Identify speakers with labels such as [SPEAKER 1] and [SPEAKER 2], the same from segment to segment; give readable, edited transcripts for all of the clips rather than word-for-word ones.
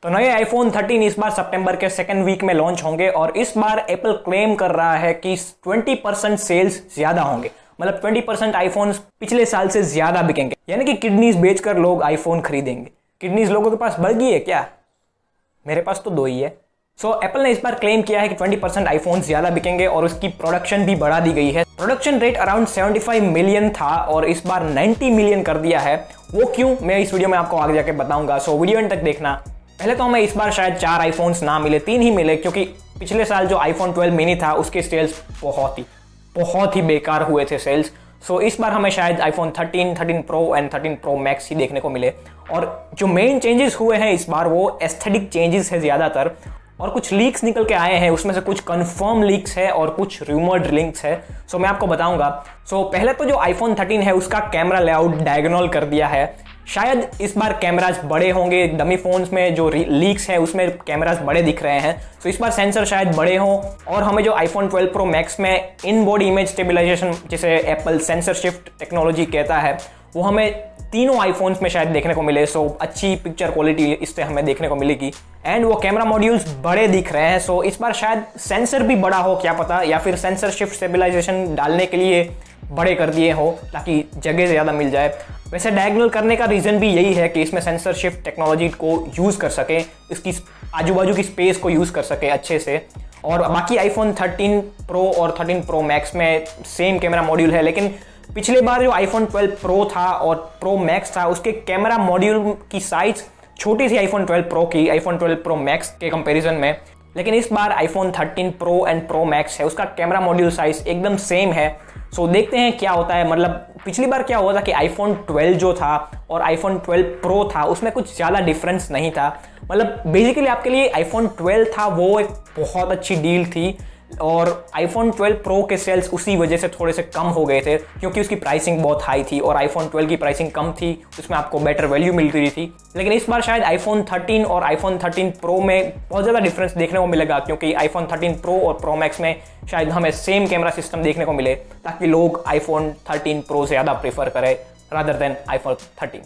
[SPEAKER 1] तो नए आईफोन 13 इस बार सितंबर के सेकंड वीक में लॉन्च होंगे और इस बार एप्पल क्लेम कर रहा है कि 20% सेल्स ज्यादा होंगे। मतलब 20% आईफोन पिछले साल से ज्यादा बिकेंगे, यानी कि किडनीज बेचकर लोग आईफोन खरीदेंगे। किडनीज लोगों के पास बढ़ गई है क्या? मेरे पास तो 2 ही है। एप्पल ने इस बार क्लेम किया है कि 20% आईफोन ज्यादा बिकेंगे और उसकी प्रोडक्शन भी बढ़ा दी गई है। प्रोडक्शन रेट अराउंड 75 मिलियन था और इस बार 90 मिलियन कर दिया है। वो क्यों, मैं इस वीडियो में आपको आगे जाके बताऊंगा। वीडियो एंड तक देखना। पहले तो हमें इस बार शायद 4 आईफोन्स ना मिले, 3 ही मिले, क्योंकि पिछले साल जो आईफोन 12 मिनी था उसके सेल्स बहुत ही बेकार हुए थे सेल्स। इस बार हमें शायद iPhone 13, 13 pro and 13 pro max ही देखने को मिले। और जो मेन चेंजेस हुए हैं इस बार वो एस्थेटिक चेंजेस है ज़्यादातर, और कुछ लीक्स निकल के आए हैं, उसमें से कुछ कंफर्म लीक्स है और कुछ रूमर्ड लिंक्स है। मैं आपको बताऊंगा। पहले तो जो आईफोन 13 है उसका कैमरा लेआउट डायगोनल कर दिया है। शायद इस बार कैमराज बड़े होंगे। डमी फोन्स में जो लीक्स है उसमें कैमराज बड़े दिख रहे हैं। इस बार सेंसर शायद बड़े हों और हमें जो आईफोन 12 प्रो मैक्स में इन बॉडी इमेज स्टेबलाइजेशन, जिसे एप्पल सेंसर शिफ्ट टेक्नोलॉजी कहता है, वो हमें तीनों आईफोन्स में शायद देखने को मिले। अच्छी पिक्चर क्वालिटी इससे हमें देखने को मिलेगी एंड वो कैमरा मॉड्यूल्स बड़े दिख रहे हैं। इस बार शायद सेंसर भी बड़ा हो, क्या पता, या फिर सेंसर शिफ्ट स्टेबलाइजेशन डालने के लिए बड़े कर दिए हो ताकि जगह ज़्यादा मिल जाए। वैसे डायगोनल करने का रीज़न भी यही है कि इसमें सेंसर शिफ्ट टेक्नोलॉजी को यूज़ कर सके, इसकी आजू बाजू की स्पेस को यूज़ कर सके अच्छे से। और बाकी आईफोन 13 प्रो और 13 प्रो मैक्स में सेम कैमरा मॉड्यूल है, लेकिन पिछले बार जो आईफोन 12 प्रो था और प्रो मैक्स था उसके कैमरा मॉड्यूल की साइज छोटी थी आईफोन 12 प्रो की, आईफोन 12 प्रो मैक्स के कंपैरिजन में। लेकिन इस बार iPhone 13 pro and pro max है, उसका कैमरा मॉड्यूल साइज एकदम सेम है। देखते हैं क्या होता है। मतलब पिछली बार क्या हुआ था कि आईफोन 12 जो था और आईफोन 12 प्रो था उसमें कुछ ज़्यादा डिफरेंस नहीं था। मतलब बेसिकली आपके लिए आईफोन 12 था वो एक बहुत अच्छी डील थी और आईफोन 12 प्रो के सेल्स उसी वजह से थोड़े से कम हो गए थे क्योंकि उसकी प्राइसिंग बहुत हाई थी और आईफोन 12 की प्राइसिंग कम थी, उसमें आपको बेटर वैल्यू मिल रही थी। लेकिन इस बार शायद आईफोन 13 और आईफोन 13 प्रो में बहुत ज़्यादा डिफरेंस देखने को मिलेगा, क्योंकि आईफोन 13 प्रो और प्रो मैक्स में शायद हमें सेम कैमरा सिस्टम देखने को मिले ताकि लोग आईफोन 13 प्रो ज़्यादा प्रेफर करें रादर देन आईफोन 13।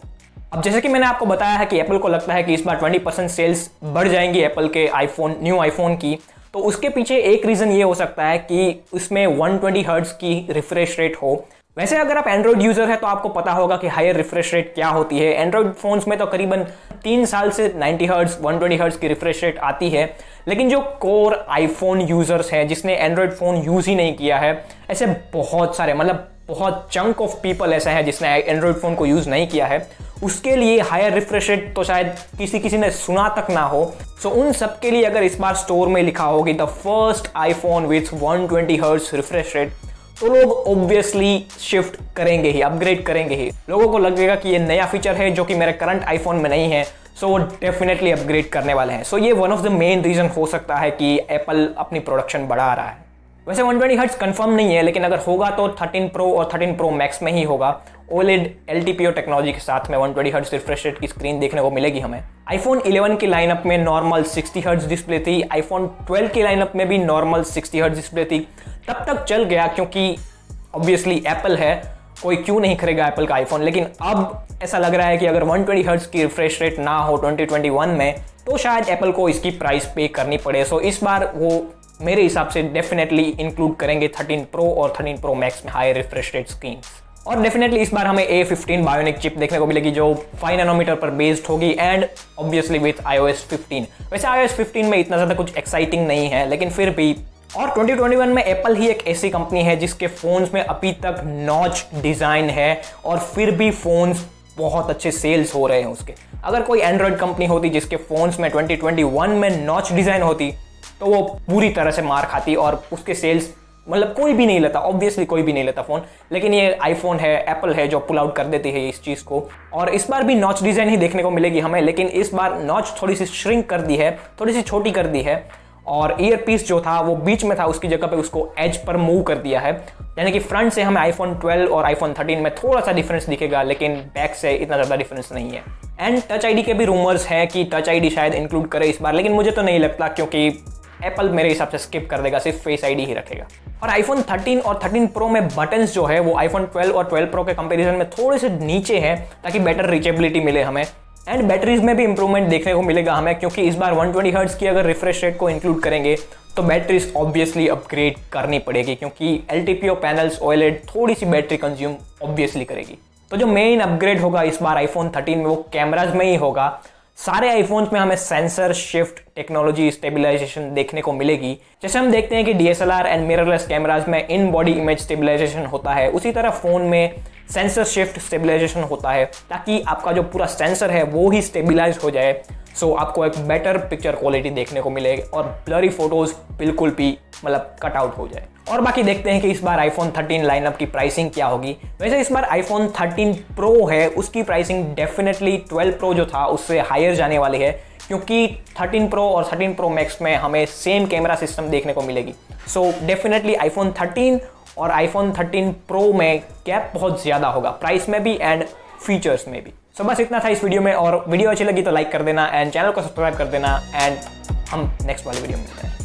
[SPEAKER 1] अब जैसे कि मैंने आपको बताया है कि एप्पल को लगता है कि इस बार 20% सेल्स बढ़ जाएंगी एप्पल के न्यू आईफोन की, तो उसके पीछे एक रीज़न ये हो सकता है कि उसमें 120 हर्ट्ज की रिफ्रेश रेट हो। वैसे अगर आप एंड्रॉइड यूज़र है तो आपको पता होगा कि हायर रिफ्रेश रेट क्या होती है। एंड्रॉइड फोन्स में तो करीबन 3 साल से 90 हर्ट्ज 120 हर्ट्ज की रिफ्रेश रेट आती है। लेकिन जो कोर आईफोन यूज़र्स हैं जिसने एंड्रॉइड फ़ोन यूज़ ही नहीं किया है, ऐसे बहुत सारे, मतलब बहुत चंक ऑफ पीपल ऐसा है जिसने एंड्रॉइड फ़ोन को यूज़ नहीं किया है, उसके लिए हायर रिफ्रेश रेट तो शायद किसी ने सुना तक ना हो। उन सब के लिए अगर इस बार स्टोर में लिखा हो कि the first iPhone with 120 hertz refresh rate, तो लोग ऑब्वियसली शिफ्ट करेंगे ही, अपग्रेड करेंगे ही। लोगों को लगेगा कि ये नया फीचर है जो कि मेरे करंट आईफोन में नहीं है, वो डेफिनेटली अपग्रेड करने वाले हैं। ये one of the main reason हो सकता है कि एप्पल अपनी प्रोडक्शन बढ़ा रहा है। वैसे 120 हर्ट्ज कंफर्म नहीं है, लेकिन अगर होगा तो 13 प्रो और 13 प्रो मैक्स में ही होगा। OLED LTPO टेक्नोलॉजी के साथ में 120 हर्ट्ज रिफ्रेश रेट की स्क्रीन देखने को मिलेगी हमें। आईफोन 11 की लाइनअप में नॉर्मल 60 हर्ट्ज डिस्प्ले थी, आईफोन 12 की लाइनअप में भी नॉर्मल 60 हर्ट्ज डिस्प्ले थी। तब तक चल गया क्योंकि ऑब्वियसली एप्पल है, कोई क्यों नहीं खरीदेगा एप्पल का आईफोन। लेकिन अब ऐसा लग रहा है कि अगर 120 हर्ट्ज की रिफ्रेश रेट ना हो 2021 में, तो शायद एप्पल को इसकी प्राइस पे करनी पड़े। इस बार वो मेरे हिसाब से डेफिनेटली इंक्लूड करेंगे 13 प्रो और 13 प्रो मैक्स में हाई रिफ्रेश रेट स्क्रीन। और डेफिनेटली इस बार हमें A15 बायोनिक चिप देखने को मिलेगी जो 5 नैनोमीटर पर बेस्ड होगी एंड ऑब्वियसली विथ iOS 15। वैसे iOS 15 में इतना ज़्यादा कुछ एक्साइटिंग नहीं है, लेकिन फिर भी। और 2021 में एप्पल ही एक ऐसी कंपनी है जिसके फ़ोन्स में अभी तक नॉच डिज़ाइन है और फिर भी फ़ोन्स बहुत अच्छे सेल्स हो रहे हैं उसके। अगर कोई एंड्रॉयड कंपनी होती जिसके फ़ोन्स में 2021 में नॉच डिज़ाइन होती तो वो पूरी तरह से मार खाती और उसके सेल्स, मतलब कोई भी नहीं लेता, ऑब्वियसली कोई भी नहीं लेता फ़ोन। लेकिन ये आईफोन है, एप्पल है जो पुल आउट कर देती है इस चीज़ को। और इस बार भी नॉच डिज़ाइन ही देखने को मिलेगी हमें, लेकिन इस बार नॉच थोड़ी सी श्रिंक कर दी है, थोड़ी सी छोटी कर दी है। और ईयर पीस जो था वो बीच में था, उसकी जगह पे उसको एज पर मूव कर दिया है। यानी कि फ्रंट से हमें आईफोन 12 और आईफोन 13 में थोड़ा सा डिफरेंस दिखेगा, लेकिन बैक से इतना ज़्यादा डिफरेंस नहीं है। एंड टच आईडी के भी रूमर्स हैं कि टच आईडी शायद इंक्लूड करे इस बार, लेकिन मुझे तो नहीं लगता क्योंकि एप्पल मेरे हिसाब से स्किप कर देगा, सिर्फ फेस आईडी ही रखेगा। और आईफोन 13 और 13 प्रो में बटन्स जो है वो आईफोन 12 और 12 प्रो के कंपैरिजन में थोड़े से नीचे हैं ताकि बेटर रीचेबिलिटी मिले हमें। एंड बैटरीज में भी इंप्रूवमेंट देखने को मिलेगा हमें, क्योंकि इस बार 120 हर्ट्ज की अगर रिफ्रेश रेट को इंक्लूड करेंगे तो बैटरीज ऑब्वियसली अपग्रेड करनी पड़ेगी, क्योंकि LTPO पैनल्स OLED थोड़ी सी बैटरी कंज्यूम ऑब्वियसली करेगी। तो जो मेन अपग्रेड होगा इस बार आईफोन 13 में वो कैमराज में ही होगा। सारे आईफोन्स में हमें सेंसर शिफ्ट टेक्नोलॉजी स्टेबलाइजेशन देखने को मिलेगी। जैसे हम देखते हैं कि DSLR एंड मिररलेस कैमराज में इन बॉडी इमेज स्टेबलाइजेशन होता है, उसी तरह फोन में सेंसर शिफ्ट स्टेबलाइजेशन होता है, ताकि आपका जो पूरा सेंसर है वो ही स्टेबलाइज हो जाए। सो आपको एक बेटर पिक्चर क्वालिटी देखने को मिलेगी और ब्लरी फोटोज बिल्कुल भी मतलब कट आउट हो जाए। और बाकी देखते हैं कि इस बार आईफोन 13 लाइनअप की प्राइसिंग क्या होगी। वैसे इस बार आईफोन 13 प्रो है, उसकी प्राइसिंग डेफिनेटली 12 प्रो जो था उससे हायर जाने वाली है, क्योंकि 13 प्रो और 13 प्रो मैक्स में हमें सेम कैमरा सिस्टम देखने को मिलेगी। सो डेफिनेटली आईफोन 13 और आईफोन 13 प्रो में गैप बहुत ज़्यादा होगा, प्राइस में भी एंड फीचर्स में भी। सो बस इतना था इस वीडियो में, और वीडियो अच्छी लगी तो लाइक कर देना एंड चैनल को सब्सक्राइब कर देना, एंड हम नेक्स्ट वाली वीडियो में मिलते हैं।